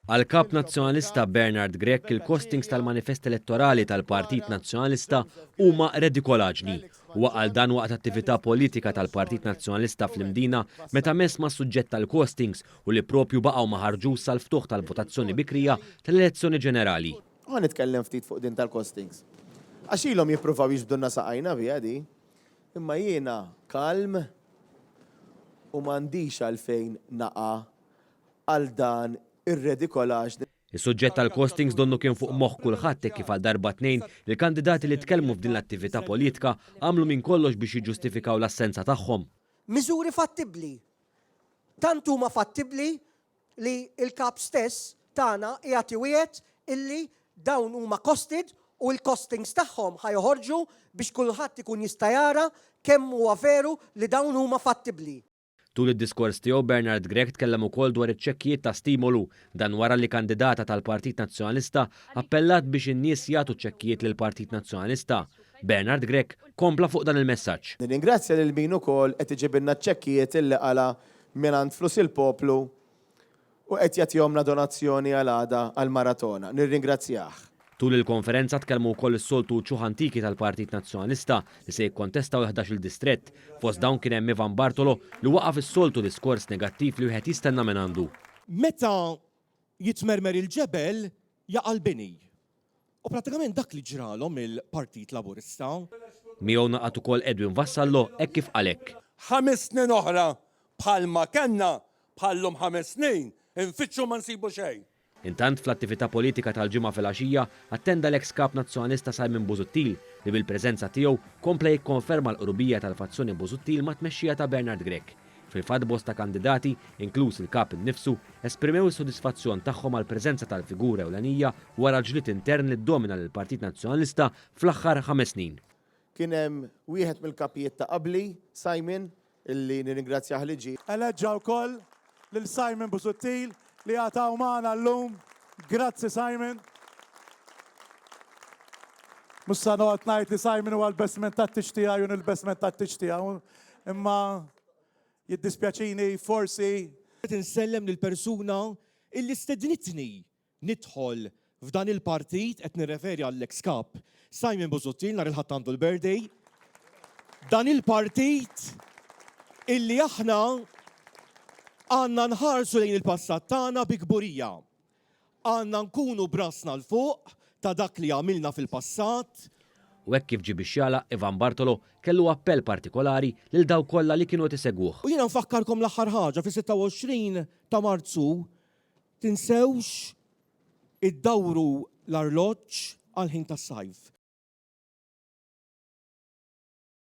Għal-kap nazzjonalista Bernard Grech il-costings tal-manifest elettorali tal-Partit Nazzjonalista huma redikolaġni. Waqal dan waqt attività politika tal-Partit Nazzjonalista fl-Imdina meta mess ma' suġġett tal-costings u li propju baqgħu ma ħarġux sal-ftuħ tal-votazzjoni bikrija tal-elezzjoni ġenerali. Għan nitkellem ftit fuq din tal-costings. Għax ilhom jippruvaw jiġbdunna saqajna bija di, imma jiena kalm u m'għandix għalfejn naqa' għal dan ir-redikolaġġ. Is-suġġett tal-costings donnu kien fuq moħħ kulħadd kif għal darba tnejn il-kandidati li tkellmu f'din l-attività politika għamlu minn kollox biex jiġġustifikaw l-assenza tagħhom. Miżuri fattibbli. Tant huma fattibbli li l-kap stess tagħna qiegħed iwiegħed illi dawn huma costed u l-costings tagħhom ħajħorġu biex kulħadd ikun jista' jara kemm huwa veru li dawn huma fattibbli. Tul id-diskors tiegħu Bernard Grech tkellem ukoll dwar iċ-ċekkijiet ta' stimolu dan wara li kandidata tal-Partit Nazzjonalista appellat biex in-nies jagħtu ċekkijiet lill-Partit Nazzjonalista. Bernard Grech kompla fuq dan il-messaġġ. Ningrazzja lil min ukoll qed iġibilna ċekkijiet illi qala mingħand flus il-poplu u qed jagħtihomna donazzjoni għal għada għall-maratona. Nirringrazzjah. Tul il-konferenza tkellmu wkoll is-soltu ċuħ antiki tal-Partit Nazzjonalista li se jikkontestaw 11 il-distrett. Fost dawn kien hemm Ivan Bartolo li waqaf is-soltu diskors negattiv li wieħed jistenna minn għandu. Meta jitmermer il-ġebel jaqa' l-bini. U pratikament dak li ġralhom il-Partit Laburista. Miegħu naqat ukoll Edwin Vassallo hekk kif qalek. 5 snin oħra bħalma kellna bħallhom 5 snin infittxu ma nsibu xejn. Intant fl-attività politika tal-ġimgħa fil-għaxija attenda l-ex kap nazzjonalista Simon Busuttil li bil-preżenza tiegħu kompla jikkonferma l-qrubija tal-fazzjoni Busuttil ma' tmexxija ta' Bernard Grech. Fil-fatt bosta kandidati, inkluż il-kap innifsu, esprimew is-sodisfazzjon tagħhom għall preżenza tal-figura ewlenija wara ġlied intern li ddomina lill-Partit Nazzjonalista fl-aħħar 5 snin. Kien hemm wieħed mill-kapijiet ta' qabli, Simon, illi nirringrazzjah li ġie. Eleġġa wkoll lil Simon Busuttil li għataw maħna l-lum. Grazzi, Simon. Mussa noqgħod ngħid li Simon huwa l-bestment tat-tix tiegħi u l-bestment tat-tix tiegħu. Imma jiddispjaċini forsi. Qed insellem lill-persuna illi stednitni nidħol f'dan il-partit qed nirreferi għall-ex kap Simon Busuttil nhar il-ħadd għandu l-birthday. Dan il-partit illi aħna għanna nħarsu lejn il-passat tagħna bi kburija. Għanna nkunu brasna l-fuq ta' dak li għamilna fil-passat. U hekk kif ġie bix-xjala Ivan Bartolo kellu appell partikolari lil daw kollha li kienu tisegwuh. U jiena nfakkarkom l-aħħar ħaġa fis-26 ta' Marzu tinsewx iddawru l-arloġġ għal ħin tas-sajf.